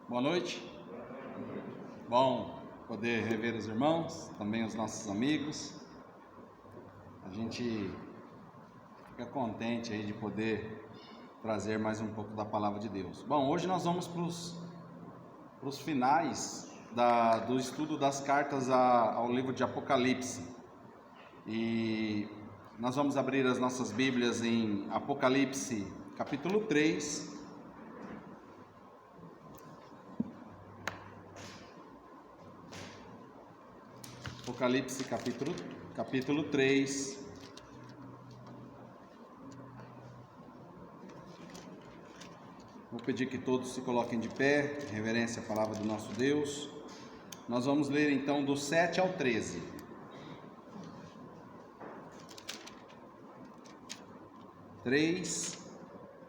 Boa noite. Bom poder rever os irmãos, também os nossos amigos. A gente fica contente aí de poder trazer mais um pouco da palavra de Deus. Bom, hoje nós vamos para os finais do estudo das cartas ao livro de Apocalipse. E nós vamos abrir as nossas Bíblias em Apocalipse capítulo 3. Apocalipse capítulo 3. Vou pedir que todos se coloquem de pé, em reverência à palavra do nosso Deus. Nós vamos ler então do 7 ao 13.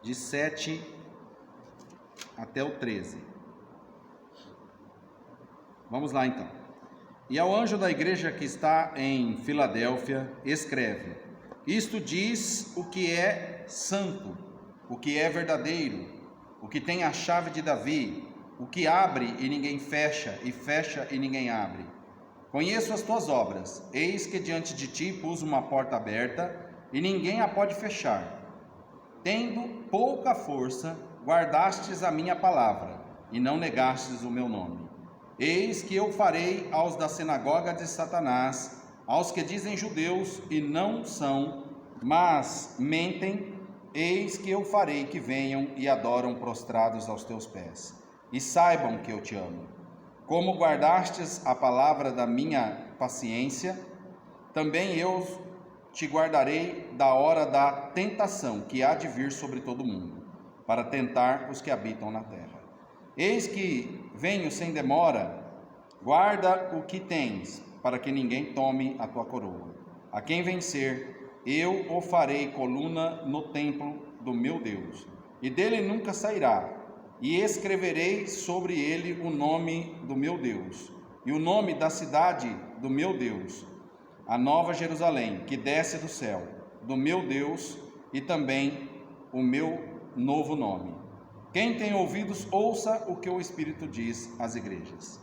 De 7 até o 13. Vamos lá então. E ao anjo da igreja que está em Filadélfia, escreve: Isto diz o que é santo, o que é verdadeiro, o que tem a chave de Davi, o que abre e ninguém fecha, e fecha e ninguém abre. Conheço as tuas obras, eis que diante de ti pus uma porta aberta, e ninguém a pode fechar. Tendo pouca força, guardastes a minha palavra, e não negastes o meu nome. Eis que eu farei aos da sinagoga de Satanás, aos que dizem judeus e não são, mas mentem, eis que eu farei que venham e adoram prostrados aos teus pés, e saibam que eu te amo. Como guardastes a palavra da minha paciência, também eu te guardarei da hora da tentação que há de vir sobre todo mundo, para tentar os que habitam na terra. Eis que venho sem demora, guarda o que tens, para que ninguém tome a tua coroa. A quem vencer, eu o farei coluna no templo do meu Deus, e dele nunca sairá, e escreverei sobre ele o nome do meu Deus, e o nome da cidade do meu Deus, a nova Jerusalém, que desce do céu, do meu Deus, e também o meu novo nome. Quem tem ouvidos, ouça o que o Espírito diz às igrejas.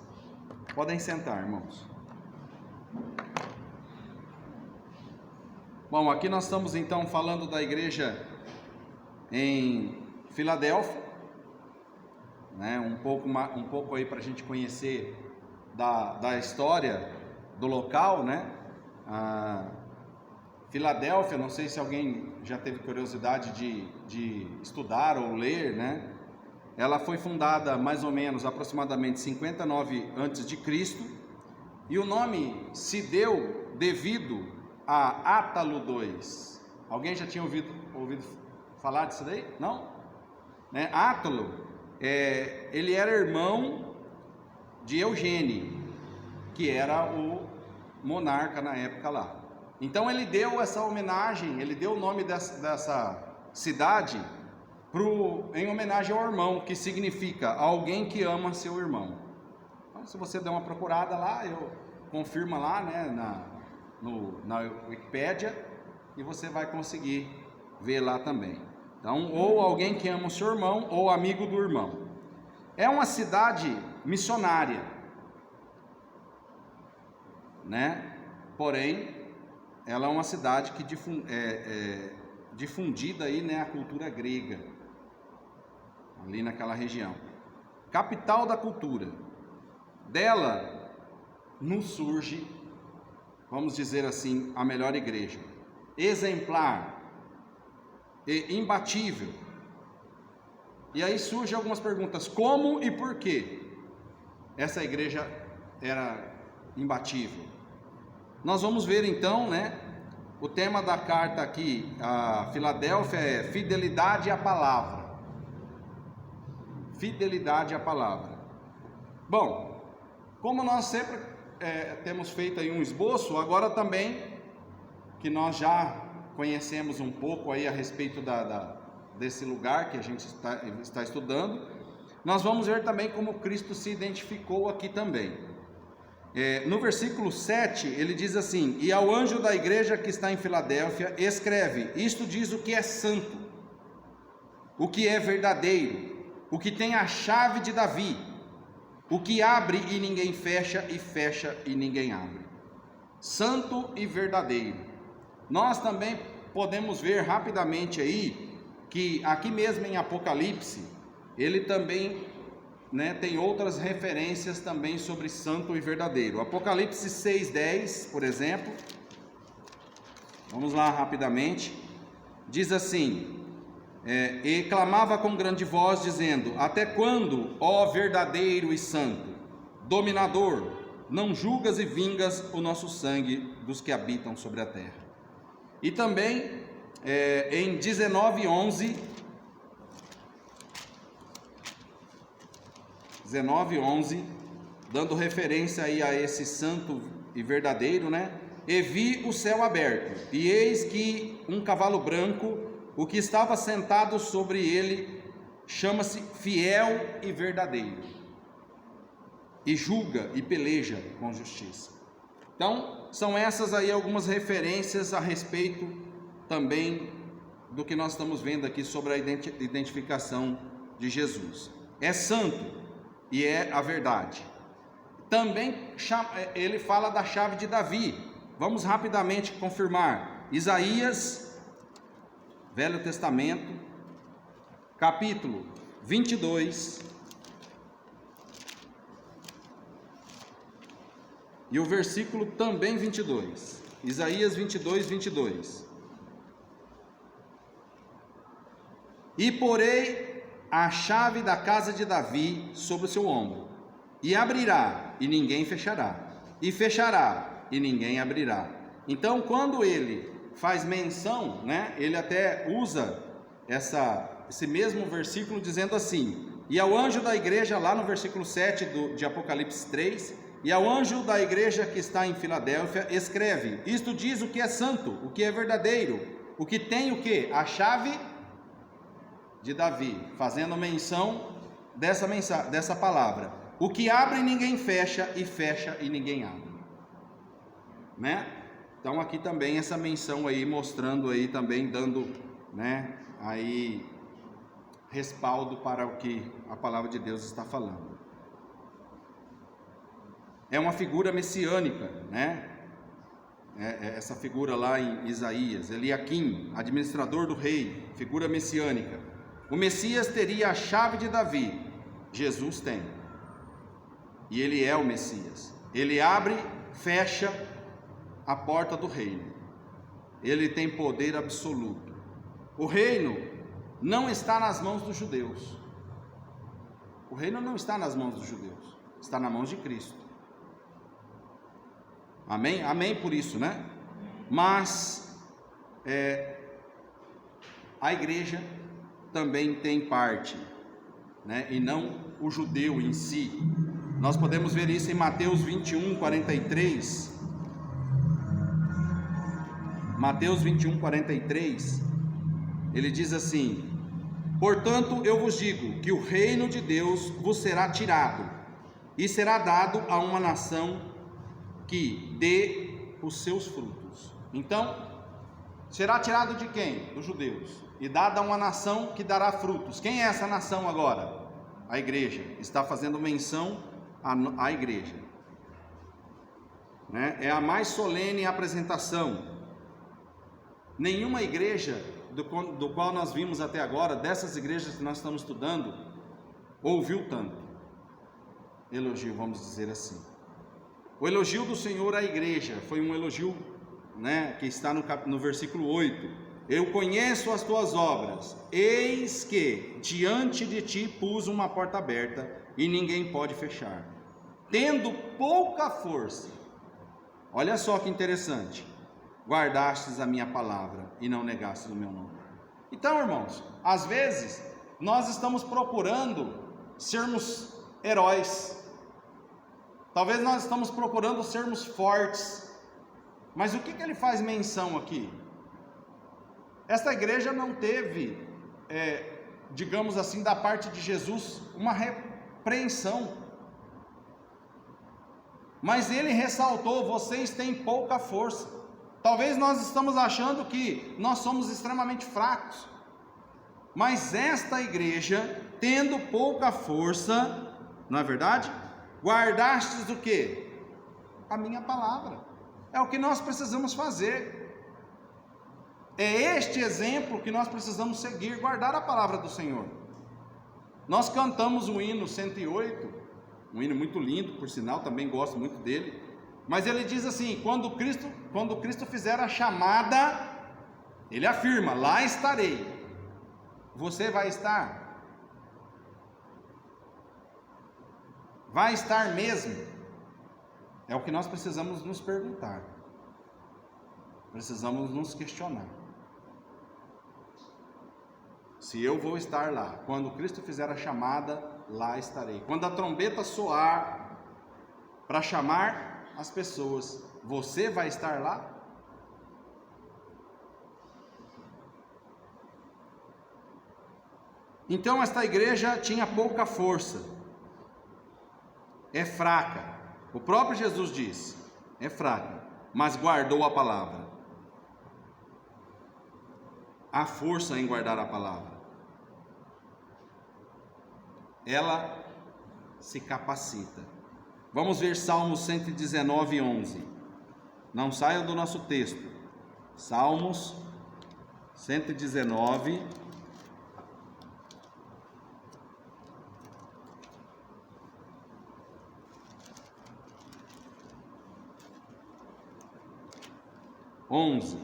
Podem sentar, irmãos. Bom, aqui nós estamos então falando da igreja em Filadélfia, né? Um pouco aí para a gente conhecer da história do local, né? Filadélfia, não sei se alguém já teve curiosidade de estudar ou ler, né? Ela foi fundada mais ou menos aproximadamente 59 a.C. e o nome se deu devido a Átalo II. Alguém já tinha ouvido falar disso daí? Não? Né? Átalo, ele era irmão de Eugênio, que era o monarca na época lá. Então ele deu essa homenagem, ele deu o nome dessa cidade em homenagem ao irmão, que significa alguém que ama seu irmão. Então, se você der uma procurada lá, confirma lá, né, na Wikipédia, e você vai conseguir ver lá também. Então, ou alguém que ama o seu irmão, ou amigo do irmão. É uma cidade missionária, né? Porém, ela é uma cidade que difundida aí, né, a cultura grega, ali naquela região. Capital da cultura. Dela nos surge, vamos dizer assim, a melhor igreja. Exemplar e imbatível. E aí surgem algumas perguntas: como e por que essa igreja era imbatível? Nós vamos ver então, né? O tema da carta aqui, a Filadélfia, é fidelidade à palavra. Fidelidade à palavra. Bom, como nós sempre temos feito aí um esboço, agora também que nós já conhecemos um pouco aí a respeito desse lugar que a gente está estudando, nós vamos ver também como Cristo se identificou aqui também. No versículo 7, ele diz assim: E ao anjo da igreja que está em Filadélfia, escreve: Isto diz o que é santo, o que é verdadeiro, o que tem a chave de Davi, o que abre e ninguém fecha, e fecha e ninguém abre. Santo e verdadeiro. Nós também podemos ver rapidamente aí, que aqui mesmo em Apocalipse, ele também, tem outras referências também sobre santo e verdadeiro. Apocalipse 6:10, por exemplo, vamos lá rapidamente, diz assim: e clamava com grande voz, dizendo: até quando, ó verdadeiro e santo, dominador, não julgas e vingas o nosso sangue dos que habitam sobre a terra? E também em 19:11, dando referência aí a esse santo e verdadeiro, e vi o céu aberto, e eis que um cavalo branco, o que estava sentado sobre ele chama-se Fiel e Verdadeiro, e julga e peleja com justiça. Então, são essas aí algumas referências a respeito também do que nós estamos vendo aqui sobre a identificação de Jesus. É santo e é a verdade. Também ele fala da chave de Davi. Vamos rapidamente confirmar. Isaías, Velho Testamento, capítulo 22, e o versículo também 22. Isaías 22:22. E porei a chave da casa de Davi sobre o seu ombro, e abrirá, e ninguém fechará, e fechará, e ninguém abrirá. Então, quando ele faz menção, ele até usa esse mesmo versículo dizendo assim: e ao anjo da igreja, lá no versículo 7 de Apocalipse 3, e ao anjo da igreja que está em Filadélfia, escreve: isto diz o que é santo, o que é verdadeiro, o que tem o quê? A chave de Davi, fazendo menção dessa palavra: o que abre ninguém fecha, e fecha e ninguém abre, Então aqui também essa menção aí, mostrando aí também, dando, aí respaldo para o que a palavra de Deus está falando. É uma figura messiânica, essa figura lá em Isaías, Eliaquim, administrador do rei, figura messiânica. O Messias teria a chave de Davi, Jesus tem, e ele é o Messias. Ele abre, fecha a porta do reino, ele tem poder absoluto. O reino não está nas mãos dos judeus, o reino não está nas mãos dos judeus, está nas mãos de Cristo. Amém? Amém por isso, Mas a igreja também tem parte, e não o judeu em si. Nós podemos ver isso em Mateus 21:43. Mateus 21:43, ele diz assim: portanto eu vos digo que o reino de Deus vos será tirado, e será dado a uma nação que dê os seus frutos. Então, será tirado de quem? Dos judeus, e dado a uma nação que dará frutos. Quem é essa nação agora? A igreja. Está fazendo menção à igreja, É a mais solene apresentação. Nenhuma igreja do qual nós vimos até agora, dessas igrejas que nós estamos estudando, ouviu tanto elogio, vamos dizer assim. O elogio do Senhor à igreja foi um elogio, que está no versículo 8: eu conheço as tuas obras, eis que diante de ti pus uma porta aberta, e ninguém pode fechar, tendo pouca força. Olha só que interessante: guardastes a minha palavra e não negastes o meu nome. Então, irmãos, às vezes nós estamos procurando sermos heróis, talvez nós estamos procurando sermos fortes, mas o que ele faz menção aqui? Esta igreja não teve, digamos assim, da parte de Jesus, uma repreensão, mas ele ressaltou: vocês têm pouca força. Talvez nós estamos achando que nós somos extremamente fracos, mas esta igreja, tendo pouca força, não é verdade? Guardastes o quê? A minha palavra. É o que nós precisamos fazer. É este exemplo que nós precisamos seguir, guardar a palavra do Senhor. Nós cantamos o hino 108, um hino muito lindo, por sinal, também gosto muito dele. Mas ele diz assim: quando Cristo fizer a chamada, ele afirma: lá estarei. Você vai estar? Vai estar mesmo? É o que nós precisamos nos perguntar. Precisamos nos questionar. Se eu vou estar lá, quando Cristo fizer a chamada, lá estarei. Quando a trombeta soar para chamar as pessoas, você vai estar lá? Então esta igreja tinha pouca força, é fraca. O próprio Jesus diz: é fraca, mas guardou a palavra. Há força em guardar a palavra. Ela se capacita. Vamos ver Salmos 119, 11. Não saiam do nosso texto. Salmos 119, 11.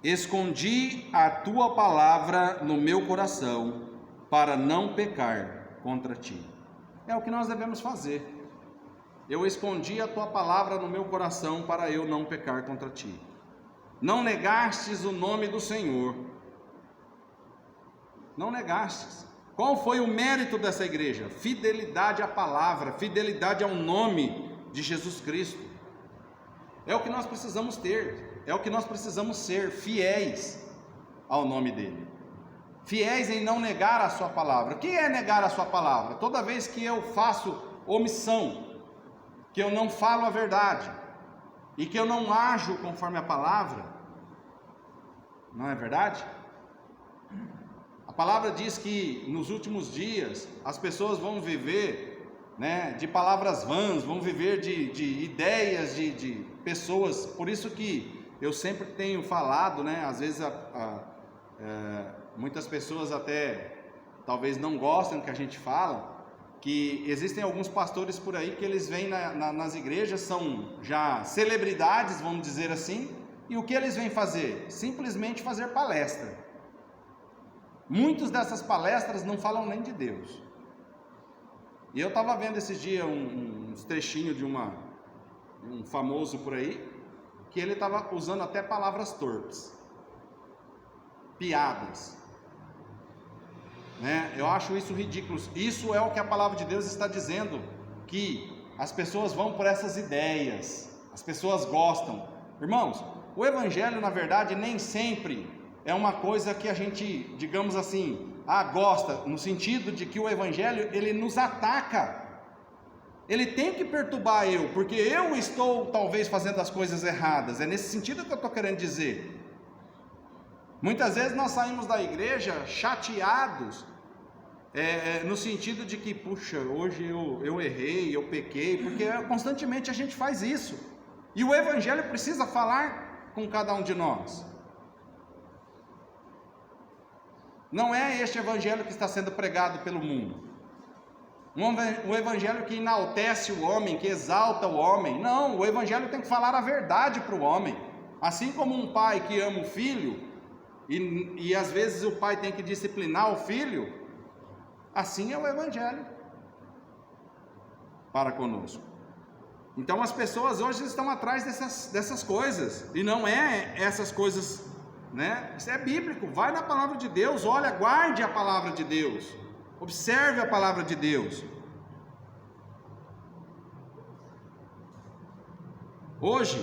Escondi a tua palavra no meu coração, para não pecar contra ti. É o que nós devemos fazer. Eu escondi a tua palavra no meu coração, para eu não pecar contra ti. Não negastes o nome do Senhor. Não negastes. Qual foi o mérito dessa igreja? Fidelidade à palavra, fidelidade ao nome de Jesus Cristo. É o que nós precisamos ter, é o que nós precisamos ser, fiéis ao nome dele. Fiéis em não negar a sua palavra. O que é negar a sua palavra? Toda vez que eu faço omissão, que eu não falo a verdade, e que eu não ajo conforme a palavra, não é verdade? A palavra diz que nos últimos dias as pessoas vão viver, de palavras vãs, vão viver de ideias de pessoas. Por isso que eu sempre tenho falado, às vezes muitas pessoas até talvez não gostam do que a gente fala, que existem alguns pastores por aí que eles vêm nas igrejas, são já celebridades, vamos dizer assim, e o que eles vêm fazer? Simplesmente fazer palestra. Muitas dessas palestras não falam nem de Deus. E eu estava vendo esses dias uns trechinhos de um famoso por aí, que ele estava usando até palavras torpes, piadas, Eu acho isso ridículo. Isso é o que a palavra de Deus está dizendo, que as pessoas vão por essas ideias, as pessoas gostam. Irmãos, o evangelho na verdade nem sempre é uma coisa que a gente, digamos assim, gosta, no sentido de que o evangelho ele nos ataca. Ele tem que perturbar eu, porque eu estou talvez fazendo as coisas erradas. É nesse sentido que eu estou querendo dizer. Muitas vezes nós saímos da igreja chateados, no sentido de que, puxa, hoje eu errei, eu pequei, porque constantemente a gente faz isso. E o evangelho precisa falar com cada um de nós. Não é este evangelho que está sendo pregado pelo mundo. Um evangelho que enaltece o homem, que exalta o homem. Não, o evangelho tem que falar a verdade para o homem. Assim como um pai que ama o filho, e às vezes o pai tem que disciplinar o filho, assim é o evangelho para conosco. Então as pessoas hoje estão atrás dessas coisas, e não é essas coisas, Isso é bíblico. Vai na palavra de Deus, olha, guarde a palavra de Deus, observe a palavra de Deus. Hoje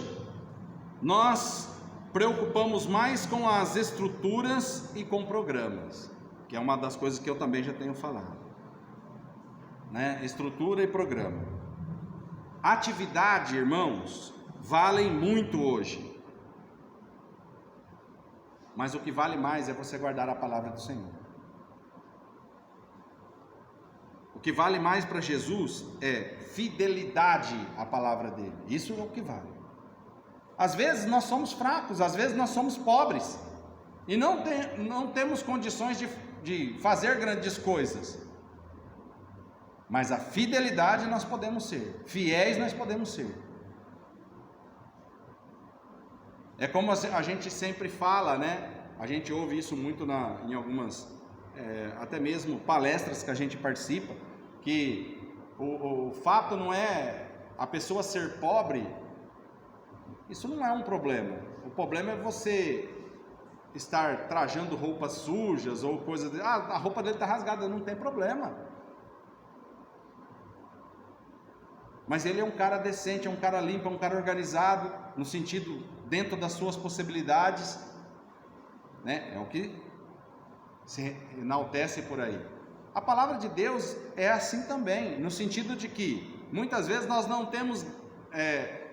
nós preocupamos mais com as estruturas e com programas, que é uma das coisas que eu também já tenho falado, Estrutura e programa. Atividade, irmãos, valem muito hoje. Mas o que vale mais é você guardar a palavra do Senhor. O que vale mais para Jesus é fidelidade à palavra dele. Isso é o que vale. Às vezes nós somos fracos, às vezes nós somos pobres e não temos condições de fazer grandes coisas. Mas a fidelidade nós podemos ser, fiéis nós podemos ser. É como a gente sempre fala, né? A gente ouve isso muito em algumas, até mesmo palestras que a gente participa, que o fato não é a pessoa ser pobre, isso não é um problema. O problema é você estar trajando roupas sujas ou coisa de, a roupa dele está rasgada, não tem problema. Mas ele é um cara decente, é um cara limpo, é um cara organizado, no sentido, dentro das suas possibilidades, né? É o que se enaltece por aí. A palavra de Deus é assim também, no sentido de que, muitas vezes nós não temos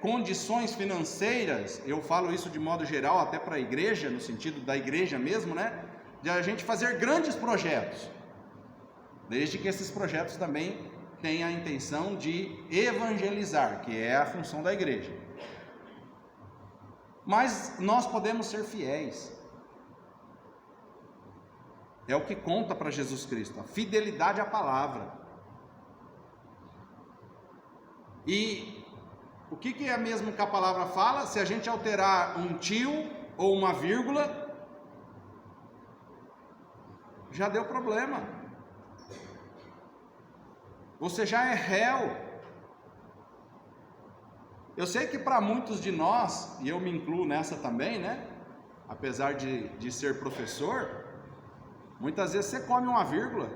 condições financeiras, eu falo isso de modo geral, até para a igreja, no sentido da igreja mesmo, né? De a gente fazer grandes projetos, desde que esses projetos também tem a intenção de evangelizar, que é a função da igreja. Mas nós podemos ser fiéis. É o que conta para Jesus Cristo, a fidelidade à palavra. E o que é mesmo que a palavra fala? Se a gente alterar um tio ou uma vírgula, já deu problema. Você já é réu. Eu sei que para muitos de nós, e eu me incluo nessa também, né? Apesar de ser professor, muitas vezes você come uma vírgula,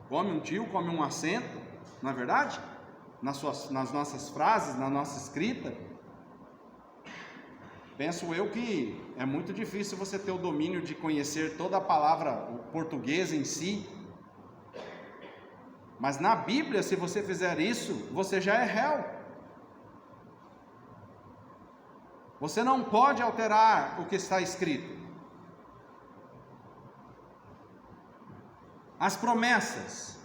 come um tio, come um acento, não é verdade? Nas nossas frases, na nossa escrita. Penso eu que é muito difícil você ter o domínio de conhecer toda a palavra, o português em si. Mas na Bíblia, se você fizer isso, você já é réu. Você não pode alterar o que está escrito. As promessas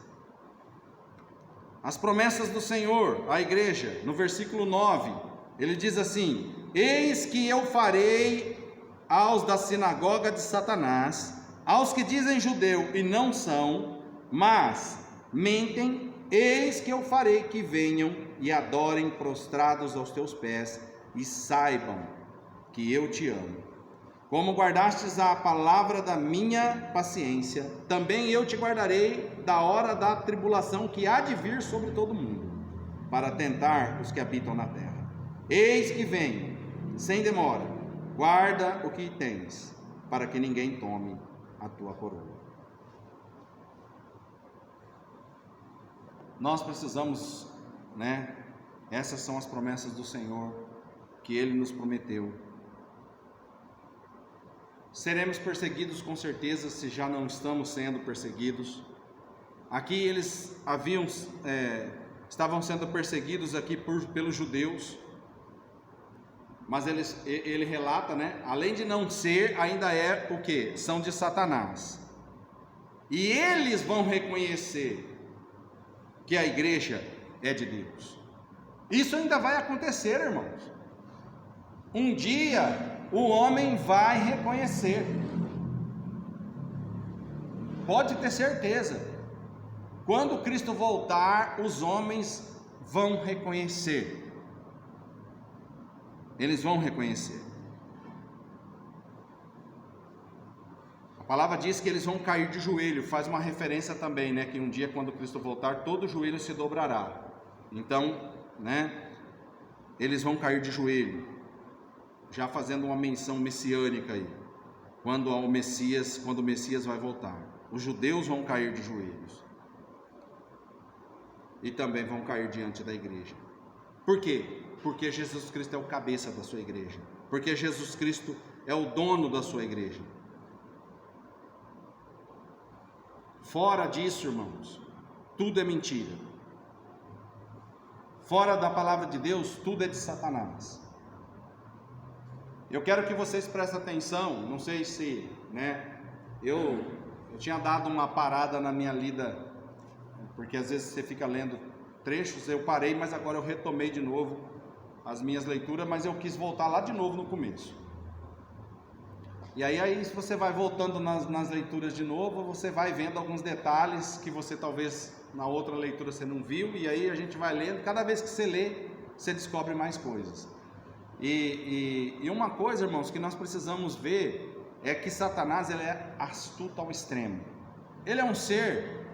do Senhor à igreja, no versículo 9, ele diz assim: eis que eu farei aos da sinagoga de Satanás, aos que dizem judeu e não são, mas mentem, eis que eu farei que venham e adorem prostrados aos teus pés e saibam que eu te amo. Como guardastes a palavra da minha paciência, também eu te guardarei da hora da tribulação que há de vir sobre todo o mundo, para tentar os que habitam na terra. Eis que venho, sem demora, guarda o que tens, para que ninguém tome a tua coroa. Nós precisamos, né? Essas são as promessas do Senhor que Ele nos prometeu. Seremos perseguidos com certeza, se já não estamos sendo perseguidos. Aqui eles estavam sendo perseguidos aqui pelos judeus, mas ele relata, né? Além de não ser, ainda é o que? São de Satanás. E eles vão reconhecer que a igreja é de Deus. Isso ainda vai acontecer, irmãos. Um dia o homem vai reconhecer. Pode ter certeza. Quando Cristo voltar, os homens vão reconhecer. Eles vão reconhecer. A palavra diz que eles vão cair de joelho, faz uma referência também, né, que um dia quando Cristo voltar, todo joelho se dobrará. Então, né, eles vão cair de joelho, já fazendo uma menção messiânica aí, quando o Messias vai voltar. Os judeus vão cair de joelhos e também vão cair diante da igreja. Por quê? Porque Jesus Cristo é o cabeça da sua igreja, porque Jesus Cristo é o dono da sua igreja. Fora disso, irmãos, tudo é mentira. Fora da palavra de Deus, tudo é de Satanás. Eu quero que vocês prestem atenção, não sei se, né, eu tinha dado uma parada na minha lida Porque às vezes você fica lendo trechos, eu parei, mas agora eu retomei de novo as minhas leituras, mas eu quis voltar lá de novo no começo. E aí se você vai voltando nas leituras de novo, você vai vendo alguns detalhes que você talvez na outra leitura você não viu, e aí a gente vai lendo, cada vez que você lê, você descobre mais coisas. E uma coisa, irmãos, que nós precisamos ver é que Satanás, ele é astuto ao extremo. Ele é um ser,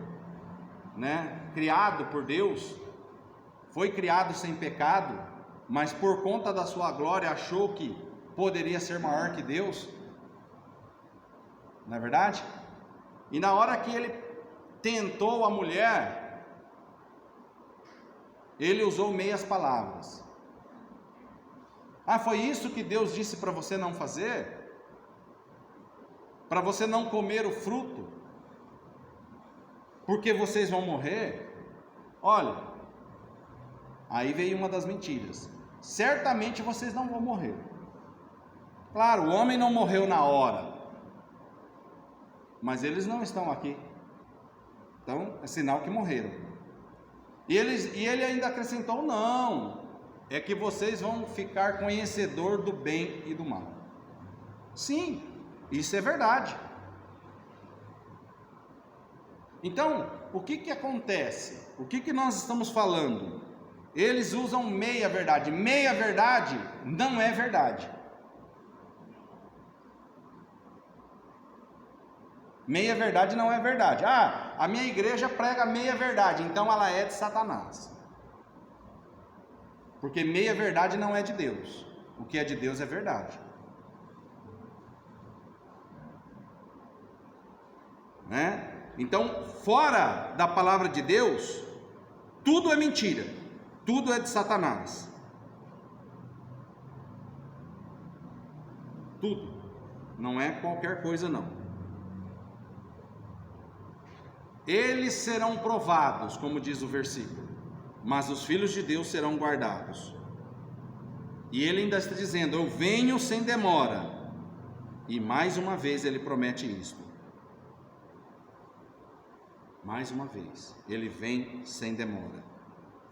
criado por Deus, foi criado sem pecado, mas por conta da sua glória achou que poderia ser maior que Deus. Não é verdade? E na hora que ele tentou a mulher, ele usou meias palavras. Foi isso que Deus disse para você não fazer? Para você não comer o fruto? Porque vocês vão morrer? Olha, aí veio uma das mentiras. Certamente vocês não vão morrer. Claro, o homem não morreu na hora, mas eles não estão aqui. Então, é sinal que morreram. E ele ainda acrescentou: não, é que vocês vão ficar conhecedor do bem e do mal. Sim, isso é verdade. Então, o que acontece? O que nós estamos falando? Eles usam meia verdade. Meia verdade não é verdade. Meia verdade não é verdade. A minha igreja prega meia verdade, então ela é de Satanás. Porque meia verdade não é de Deus. O que é de Deus é verdade. Então, fora da palavra de Deus, tudo é mentira. Tudo é de Satanás. Tudo. Não é qualquer coisa, não. Eles serão provados, como diz o versículo, mas os filhos de Deus serão guardados. E ele ainda está dizendo: eu venho sem demora. E mais uma vez ele promete isto. Mais uma vez, ele vem sem demora.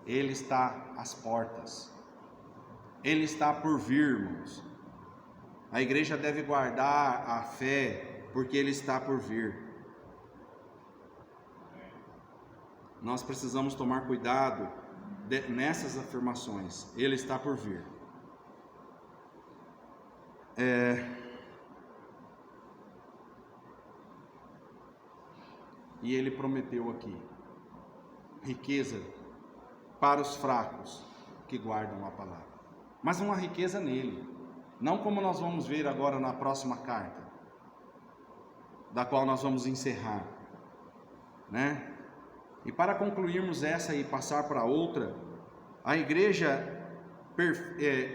Ele está às portas. Ele está por vir, irmãos. A igreja deve guardar a fé, porque ele está por vir. Nós precisamos tomar cuidado nessas afirmações. Ele está por vir. E ele prometeu aqui riqueza para os fracos que guardam a palavra. Mas uma riqueza nele, não como nós vamos ver agora na próxima carta, da qual nós vamos encerrar, E para concluirmos essa e passar para outra, a igreja,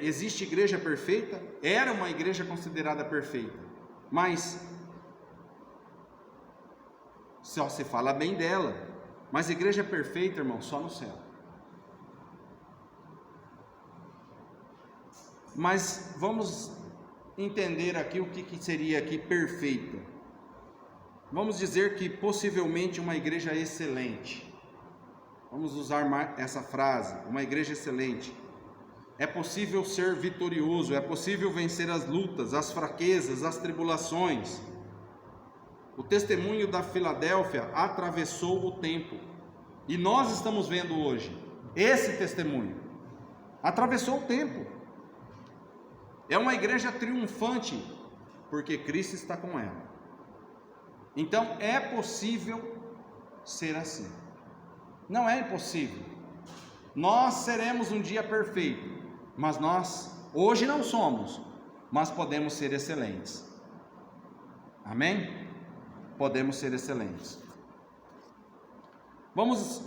existe igreja perfeita? Era uma igreja considerada perfeita, mas só se fala bem dela. Mas igreja perfeita, irmão, só no céu. Mas vamos entender aqui o que seria aqui perfeita. Vamos dizer que possivelmente uma igreja excelente. Vamos usar essa frase, uma igreja excelente. É possível ser vitorioso, é possível vencer as lutas, as fraquezas, as tribulações. O testemunho da Filadélfia atravessou o tempo. E nós estamos vendo hoje esse testemunho. Atravessou o tempo. É uma igreja triunfante, porque Cristo está com ela. Então é possível ser assim. Não é impossível. Nós seremos um dia perfeito, mas nós hoje não somos, mas podemos ser excelentes. Amém? Podemos ser excelentes. Vamos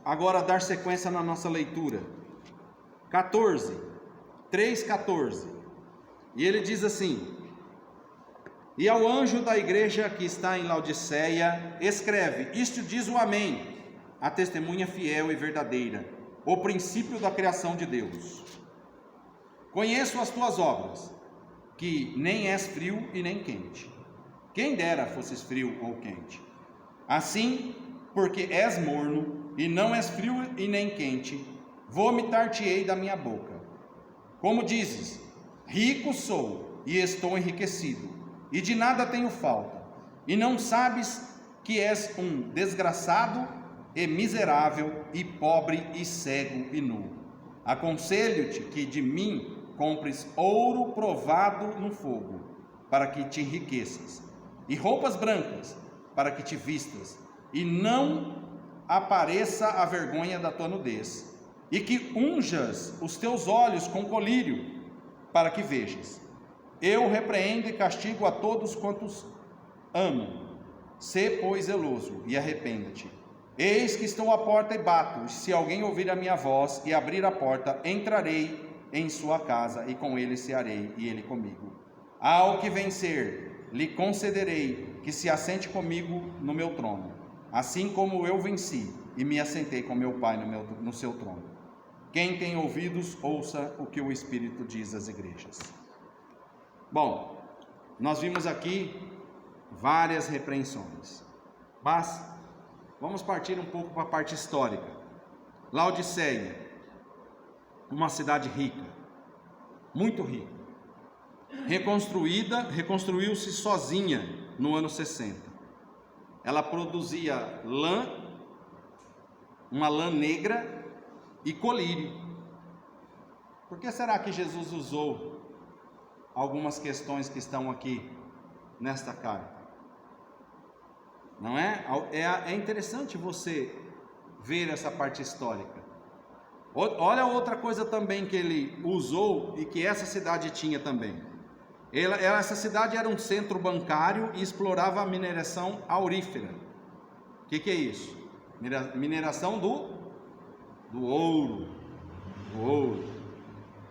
agora dar sequência na nossa leitura. 3:14. E ele diz assim: e ao anjo da igreja que está em Laodiceia, escreve: isto diz o Amém, a testemunha fiel e verdadeira, o princípio da criação de Deus. Conheço as tuas obras, que nem és frio e nem quente. Quem dera fosses frio ou quente. Assim, porque és morno, e não és frio e nem quente, vomitar-te-ei da minha boca. Como dizes, rico sou e estou enriquecido, e de nada tenho falta, e não sabes que és um desgraçado e miserável, e pobre e cego e nu. Aconselho-te que de mim compres ouro provado no fogo, para que te enriqueças, e roupas brancas, para que te vistas, e não apareça a vergonha da tua nudez, e que unjas os teus olhos com colírio, para que vejas. Eu repreendo e castigo a todos quantos amo. Sê, pois, zeloso e arrependa-te. Eis que estou à porta e bato. Se alguém ouvir a minha voz e abrir a porta, entrarei em sua casa, e com ele cearei, e ele comigo. Ao que vencer, lhe concederei que se assente comigo no meu trono, assim como eu venci e me assentei com meu Pai no seu trono. Quem tem ouvidos, ouça o que o Espírito diz às igrejas. Bom, nós vimos aqui várias repreensões, mas vamos partir um pouco para a parte histórica. Laodiceia, uma cidade rica, muito rica, reconstruiu-se sozinha no ano 60. Ela produzia lã, uma lã negra e colírio. Por que será que Jesus usou algumas questões que estão aqui nesta carta? Não é? É interessante você ver essa parte histórica. Olha outra coisa também que ele usou e que essa cidade tinha também. Essa cidade era um centro bancário e explorava a mineração aurífera. O que é isso? Mineração do ouro.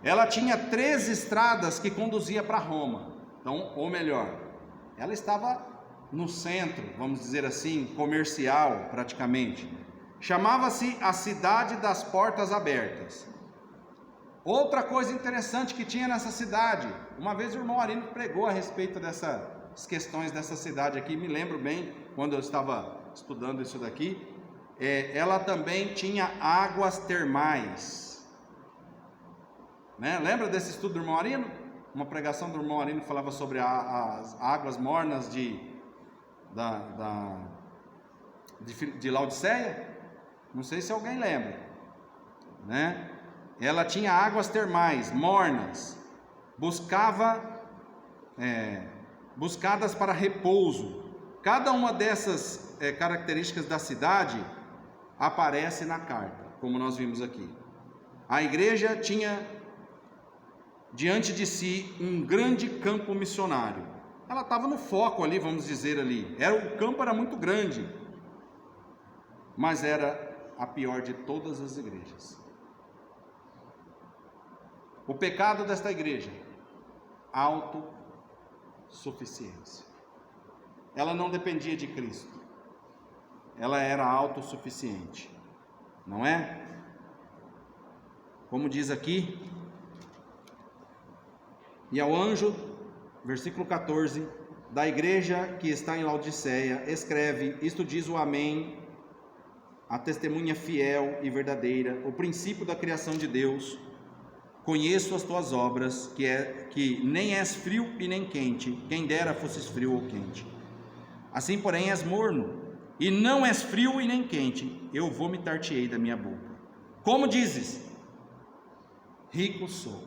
Ela tinha 3 estradas que conduziam para Roma. Então, ou melhor, ela estava no centro, vamos dizer assim, comercial praticamente. Chamava-se a Cidade das Portas Abertas. Outra coisa interessante que tinha nessa cidade, uma vez o irmão Arino pregou a respeito dessas questões dessa cidade aqui, me lembro bem, quando eu estava estudando isso daqui, ela também tinha águas termais, né? Lembra desse estudo do irmão Arino? Uma pregação do irmão Arino falava sobre as águas mornas de Laodiceia? Não sei se alguém lembra, né? Ela tinha águas termais, mornas, buscadas para repouso. Cada uma dessas características da cidade aparece na carta, como nós vimos aqui. A igreja tinha diante de si um grande campo missionário. Ela estava no foco ali, vamos dizer ali. O campo era muito grande, mas era a pior de todas as igrejas. O pecado desta igreja, autossuficiência. Ela não dependia de Cristo. Ela era autossuficiente, não é? Como diz aqui, e ao anjo, versículo 14, da igreja que está em Laodiceia, escreve: isto diz o Amém, a testemunha fiel e verdadeira, o princípio da criação de Deus. Conheço as tuas obras, que nem és frio e nem quente, quem dera fosses frio ou quente. Assim, porém, és morno, e não és frio e nem quente, eu vomitar-te-ei da minha boca. Como dizes? Rico sou,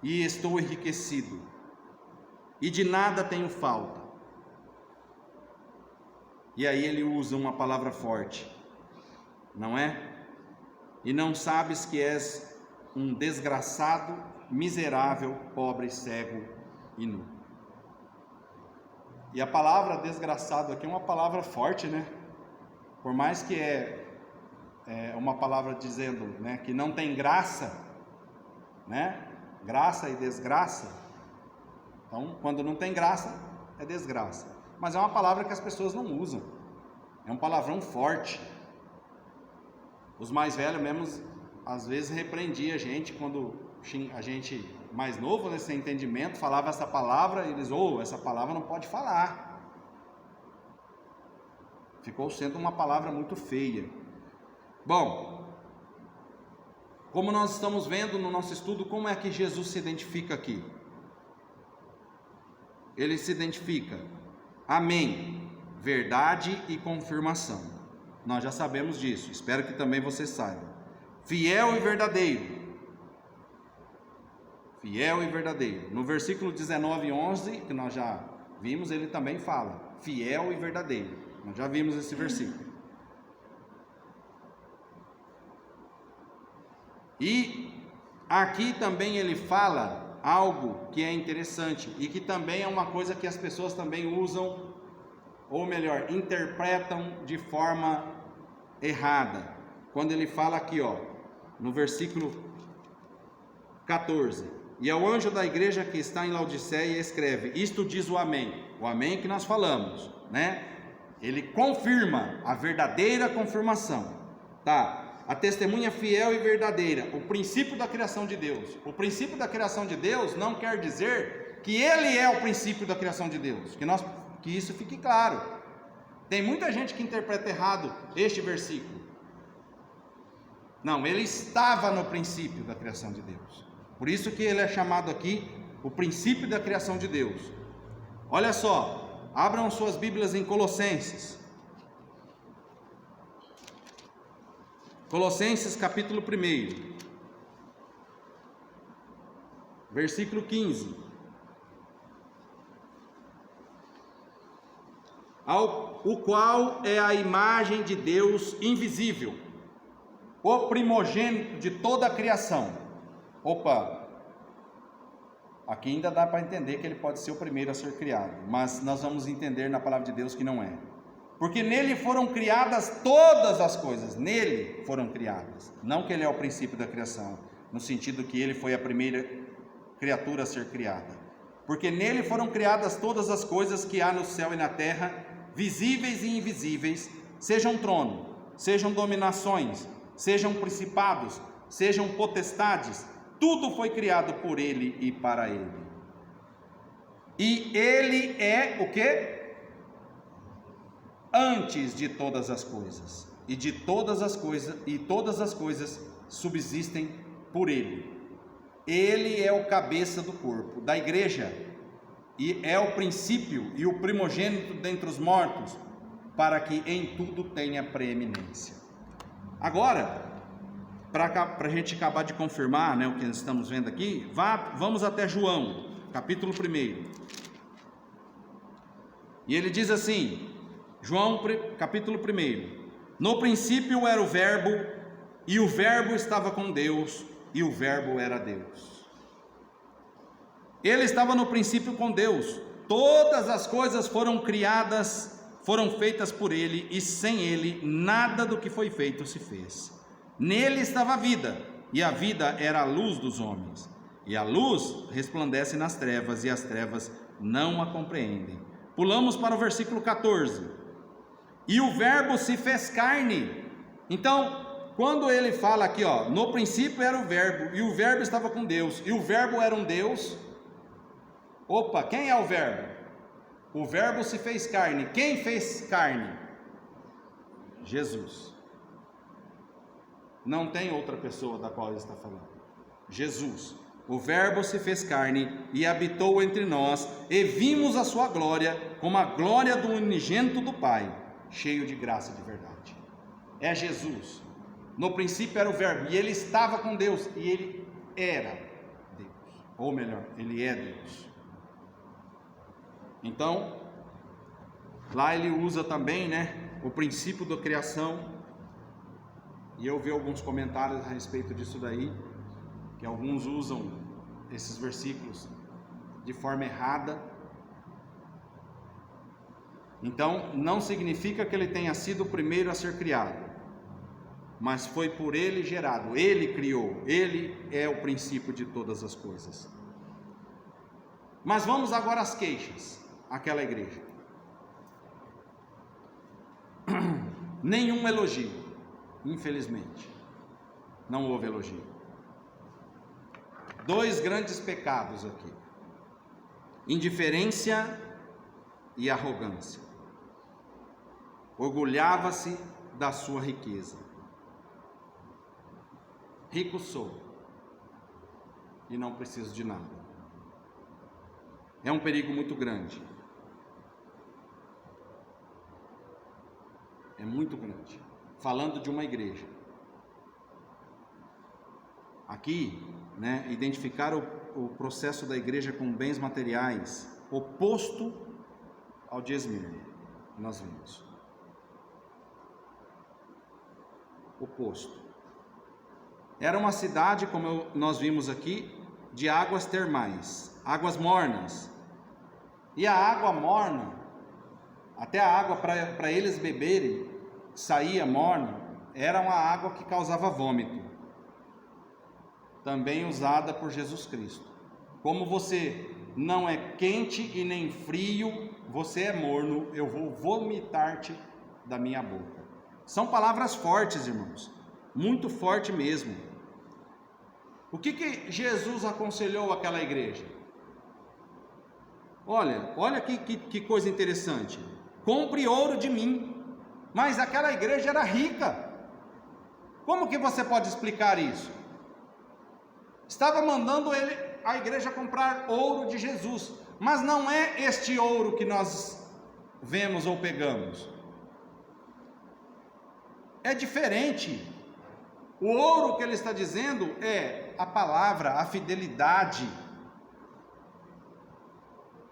e estou enriquecido, e de nada tenho falta. E aí ele usa uma palavra forte, não é? E não sabes que és um desgraçado, miserável, pobre, cego e nu. E a palavra desgraçado aqui é uma palavra forte, né? Por mais que é uma palavra dizendo, né, que não tem graça, né? Graça e desgraça. Então, quando não tem graça, é desgraça. Mas é uma palavra que as pessoas não usam. É um palavrão forte. Os mais velhos mesmo, às vezes, repreendiam a gente quando a gente mais novo, né, sem entendimento, falava essa palavra, e eles, essa palavra não pode falar. Ficou sendo uma palavra muito feia. Bom, como nós estamos vendo no nosso estudo, como é que Jesus se identifica aqui? Ele se identifica, amém, verdade e confirmação. Nós já sabemos disso, espero que também você saiba. Fiel e verdadeiro. Fiel e verdadeiro. No versículo 19 e 11, que nós já vimos, ele também fala, fiel e verdadeiro. Nós já vimos esse versículo. E aqui também ele fala algo que é interessante e que também é uma coisa que as pessoas também usam, ou melhor, interpretam de forma errada. Quando ele fala aqui, no versículo 14: e ao anjo da igreja que está em Laodiceia escreve, isto diz o amém que nós falamos, né? Ele confirma a verdadeira confirmação, tá? A testemunha fiel e verdadeira, o princípio da criação de Deus. O princípio da criação de Deus não quer dizer que ele é o princípio da criação de Deus, que isso fique claro. Tem muita gente que interpreta errado este versículo. Não, ele estava no princípio da criação de Deus. Por isso que ele é chamado aqui o princípio da criação de Deus. Olha só, abram suas Bíblias em Colossenses. Colossenses capítulo 1, versículo 15. O qual é a imagem de Deus invisível, o primogênito de toda a criação. Opa, aqui ainda dá para entender que ele pode ser o primeiro a ser criado, mas nós vamos entender na palavra de Deus que não é. Porque nele foram criadas todas as coisas, nele foram criadas. Não que ele é o princípio da criação, no sentido que ele foi a primeira criatura a ser criada. Porque nele foram criadas todas as coisas que há no céu e na terra, visíveis e invisíveis, sejam trono, sejam dominações, sejam principados, sejam potestades, tudo foi criado por ele e para ele. E ele é o quê? Antes de todas as coisas, e todas as coisas subsistem por ele. Ele é o cabeça do corpo, da igreja, e é o princípio e o primogênito dentre os mortos, para que em tudo tenha preeminência. Agora, para a gente acabar de confirmar, né, o que nós estamos vendo aqui, vamos até João, capítulo 1. E ele diz assim, João capítulo 1: no princípio era o verbo, e o verbo estava com Deus, e o verbo era Deus. Ele estava no princípio com Deus. Todas as coisas foram criadas, foram feitas por ele, e sem ele nada do que foi feito se fez. Nele estava a vida, e a vida era a luz dos homens. E a luz resplandece nas trevas, e as trevas não a compreendem. Pulamos para o versículo 14. E o verbo se fez carne. Então, quando ele fala aqui, no princípio era o verbo, e o verbo estava com Deus, e o verbo era um Deus. Opa, quem é o verbo? O verbo se fez carne. Quem fez carne? Jesus. Não tem outra pessoa da qual ele está falando. Jesus. O verbo se fez carne e habitou entre nós, e vimos a sua glória, como a glória do unigênito do Pai, cheio de graça e de verdade. É Jesus. No princípio era o verbo, e ele estava com Deus, e ele era Deus, ou melhor, ele é Deus. Então, lá ele usa também, o princípio da criação, e eu vi alguns comentários a respeito disso daí, que alguns usam esses versículos de forma errada. Então, não significa que ele tenha sido o primeiro a ser criado, mas foi por ele gerado, ele criou, ele é o princípio de todas as coisas. Mas vamos agora às queixas, àquela igreja. Nenhum elogio, infelizmente, não houve elogio. dois grandes pecados aqui: indiferença e arrogância. Orgulhava-se da sua riqueza. Rico sou e não preciso de nada. É um perigo muito grande. É muito grande. Falando de uma igreja. Aqui, identificar o processo da igreja com bens materiais, oposto ao de Esmirna, nós vimos. Oposto. Era uma cidade, como nós vimos aqui, de águas termais, águas mornas. E a água morna, até a água para eles beberem, saía morna, era uma água que causava vômito. Também usada por Jesus Cristo. Como você não é quente e nem frio, você é morno, eu vou vomitar-te da minha boca. São palavras fortes, irmãos, muito forte mesmo. O que Jesus aconselhou àquela igreja? Olha que coisa interessante. Compre ouro de mim. Mas aquela igreja era rica. Como que você pode explicar isso? Estava mandando a igreja comprar ouro de Jesus, mas não é este ouro que nós vemos ou pegamos. É diferente. O ouro que ele está dizendo é a palavra, a fidelidade.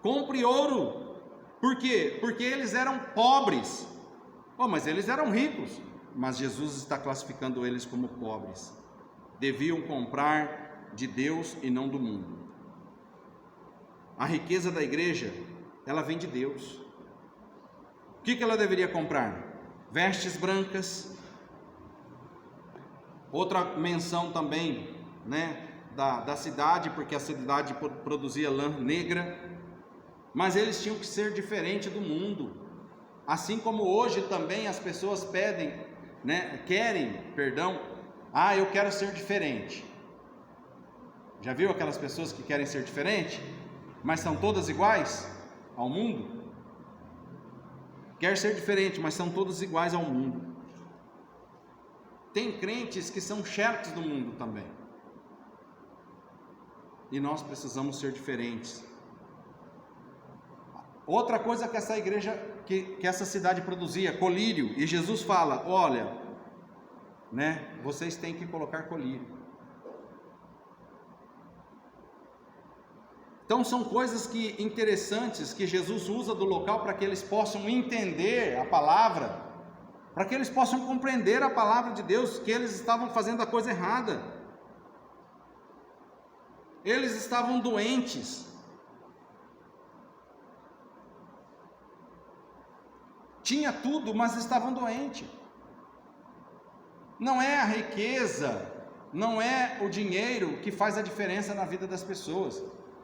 Compre ouro. Por quê? Porque eles eram pobres. Mas eles eram ricos. Mas Jesus está classificando eles como pobres. Deviam comprar de Deus e não do mundo. A riqueza da igreja, ela vem de Deus. O que ela deveria comprar? Vestes brancas. Outra menção também, da cidade, porque a cidade produzia lã negra. Mas eles tinham que ser diferente do mundo. Assim como hoje também as pessoas eu quero ser diferente. Já viu aquelas pessoas que querem ser diferente, mas são todas iguais ao mundo? Quer ser diferente, mas são todas iguais ao mundo. Tem crentes que são xertos do mundo também. E nós precisamos ser diferentes. Outra coisa que essa igreja, que essa cidade produzia, colírio. E Jesus fala, olha, vocês têm que colocar colírio. Então são coisas interessantes que Jesus usa do local para que eles possam entender a palavra, para que eles possam compreender a palavra de Deus, que eles estavam fazendo a coisa errada. Eles estavam doentes. Tinha tudo, mas estavam doentes. Não é a riqueza, não é o dinheiro que faz a diferença na vida das pessoas.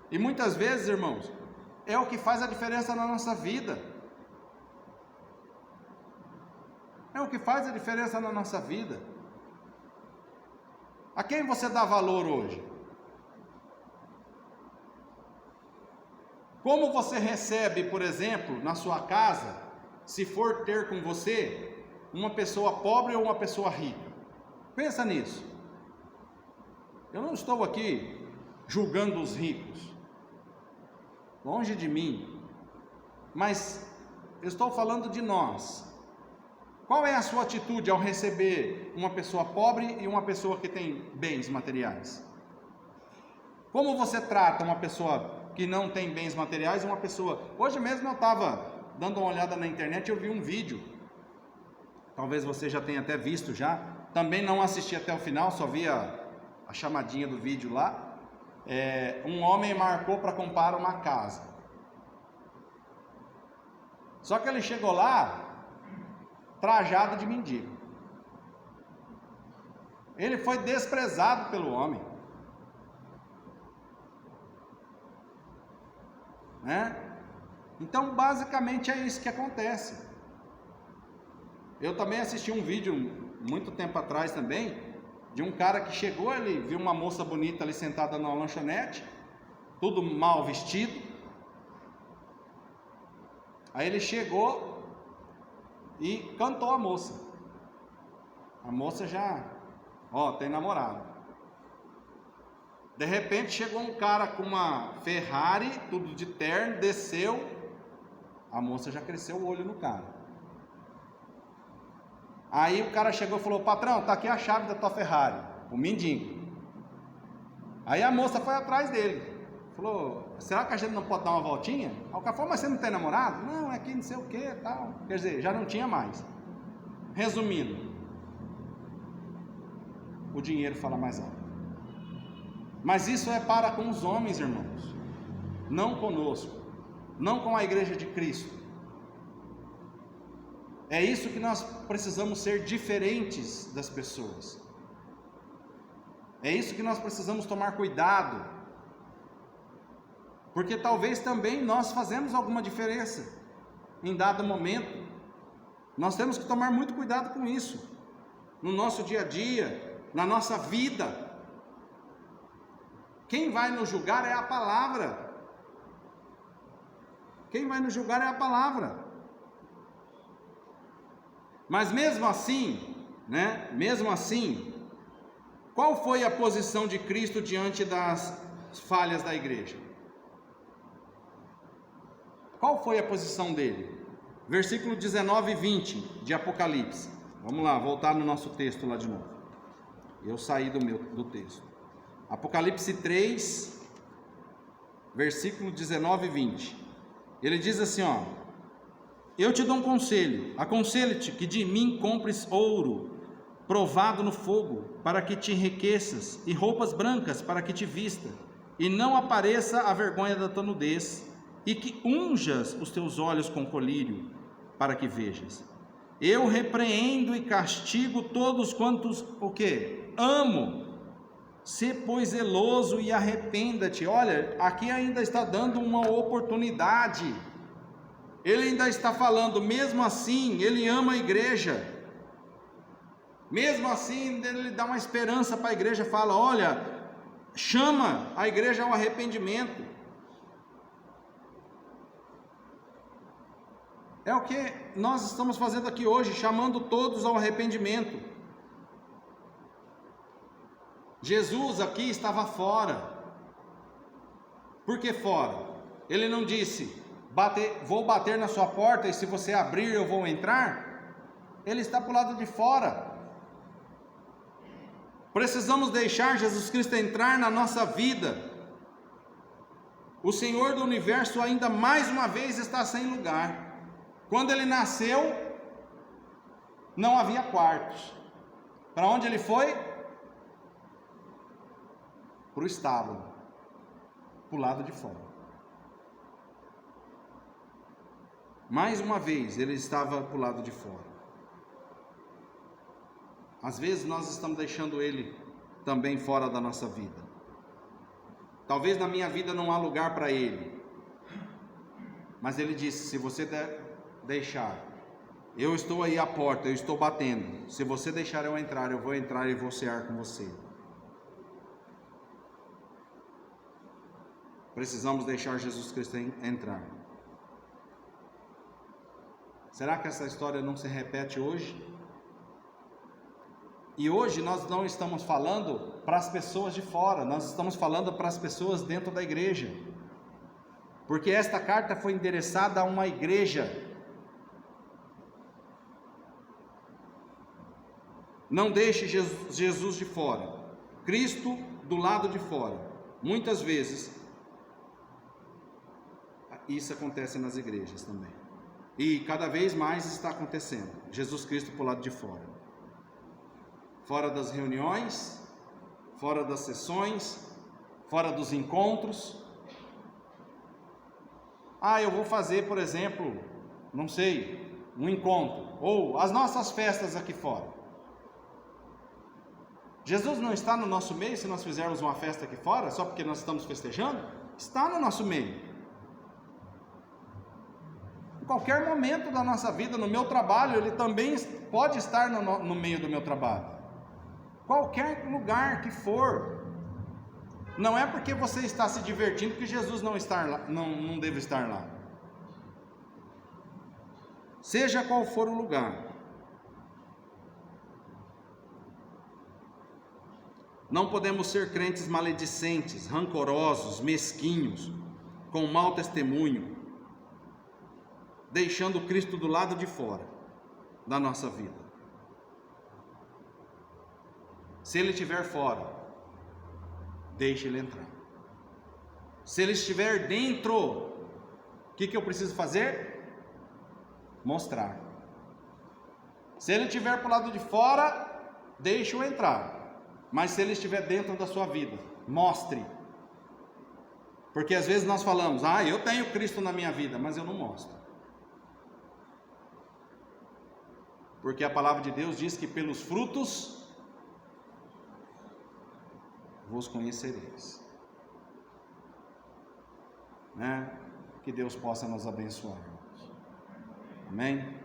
E muitas vezes, irmãos, é o que faz a diferença na nossa vida. É o que faz a diferença na nossa vida. A quem você dá valor hoje? Como você recebe, por exemplo, na sua casa, se for ter com você uma pessoa pobre ou uma pessoa rica? Pensa nisso. Eu não estou aqui julgando os ricos, longe de mim, mas eu estou falando de nós. Qual é a sua atitude ao receber uma pessoa pobre e uma pessoa que tem bens materiais? Como você trata uma pessoa que não tem bens materiais e uma pessoa... Hoje mesmo eu estava dando uma olhada na internet e eu vi um vídeo, talvez você já tenha até visto já, também não assisti até o final, só vi a chamadinha do vídeo lá. Um homem marcou para comprar uma casa, só que ele chegou lá trajado de mendigo. Ele foi desprezado pelo homem, Então basicamente é isso que acontece. Eu também assisti um vídeo muito tempo atrás também, de um cara que chegou, ele viu uma moça bonita ali sentada numa lanchonete, tudo mal vestido. Aí ele chegou e cantou a moça. A moça já, tem namorado. De repente chegou um cara com uma Ferrari, tudo de terno, desceu, a moça já cresceu o olho no cara. Aí o cara chegou e falou: patrão, tá aqui a chave da tua Ferrari, o mendigo. Aí a moça foi atrás dele, falou: será que a gente não pode dar uma voltinha? Aí o cara falou: mas você não tem namorado? Não, é que não sei o que tal. Quer dizer, já não tinha mais. Resumindo, o dinheiro fala mais alto. Mas isso é para com os homens, irmãos, não conosco, não com a igreja de Cristo. É isso que nós precisamos ser diferentes das pessoas. É isso que nós precisamos tomar cuidado. Porque talvez também nós fazemos alguma diferença em dado momento. Nós temos que tomar muito cuidado com isso. No nosso dia a dia, na nossa vida. Quem vai nos julgar é a palavra. Quem vai nos julgar é a palavra. Mas mesmo assim, mesmo assim, qual foi a posição de Cristo diante das falhas da igreja? Qual foi a posição dele? Versículo 19 e 20 de Apocalipse. Vamos lá, voltar no nosso texto lá de novo. Eu saí do texto. Apocalipse 3, versículo 19 e 20. Ele diz assim, eu te dou um conselho, aconselho-te que de mim compres ouro, provado no fogo, para que te enriqueças, e roupas brancas, para que te vista, e não apareça a vergonha da tua nudez, e que unjas os teus olhos com colírio, para que vejas. Eu repreendo e castigo todos quantos, o quê? Amo. Sê, pois, zeloso e arrependa-te. Olha, aqui ainda está dando uma oportunidade. Ele ainda está falando, mesmo assim, ele ama a igreja. Mesmo assim, ele dá uma esperança para a igreja, fala, olha, chama a igreja ao arrependimento. É o que nós estamos fazendo aqui hoje, chamando todos ao arrependimento. Jesus aqui estava fora. Por que fora? Ele não disse, vou bater na sua porta e se você abrir eu vou entrar. Ele está para o lado de fora. Precisamos deixar Jesus Cristo entrar na nossa vida. O Senhor do universo ainda mais uma vez está sem lugar. Quando ele nasceu, não havia quartos. Para onde ele foi? Para o estábulo, para o lado de fora. Mais uma vez, ele estava para o lado de fora. Às vezes nós estamos deixando ele também fora da nossa vida. Talvez na minha vida não há lugar para ele. Mas ele disse, se você deixar, eu estou aí à porta, eu estou batendo. Se você deixar eu entrar, eu vou entrar e vou cear com você. Precisamos deixar Jesus Cristo entrar. Será que essa história não se repete hoje? E hoje nós não estamos falando para as pessoas de fora, nós estamos falando para as pessoas dentro da igreja. Porque esta carta foi endereçada a uma igreja. Não deixe Jesus de fora, Cristo do lado de fora. Muitas vezes isso acontece nas igrejas também. E cada vez mais está acontecendo. Jesus Cristo para o lado de fora. Fora das reuniões, fora das sessões, fora dos encontros. Eu vou fazer, por exemplo, não sei, um encontro. Ou as nossas festas aqui fora. Jesus não está no nosso meio se nós fizermos uma festa aqui fora, só porque nós estamos festejando? Está no nosso meio. Em qualquer momento da nossa vida, no meu trabalho, ele também pode estar no meio do meu trabalho. Qualquer lugar que for. Não é porque você está se divertindo que Jesus não deve estar lá. Seja qual for o lugar. Não podemos ser crentes maledicentes, rancorosos, mesquinhos, com mau testemunho, deixando Cristo do lado de fora da nossa vida. Se Ele estiver fora, deixe Ele entrar. Se Ele estiver dentro, o que eu preciso fazer? Mostrar. Se Ele estiver para o lado de fora, deixe-o entrar. Mas se Ele estiver dentro da sua vida, mostre. Porque às vezes nós falamos, eu tenho Cristo na minha vida, mas eu não mostro. Porque a palavra de Deus diz que pelos frutos vos conhecereis. Que Deus possa nos abençoar. Amém?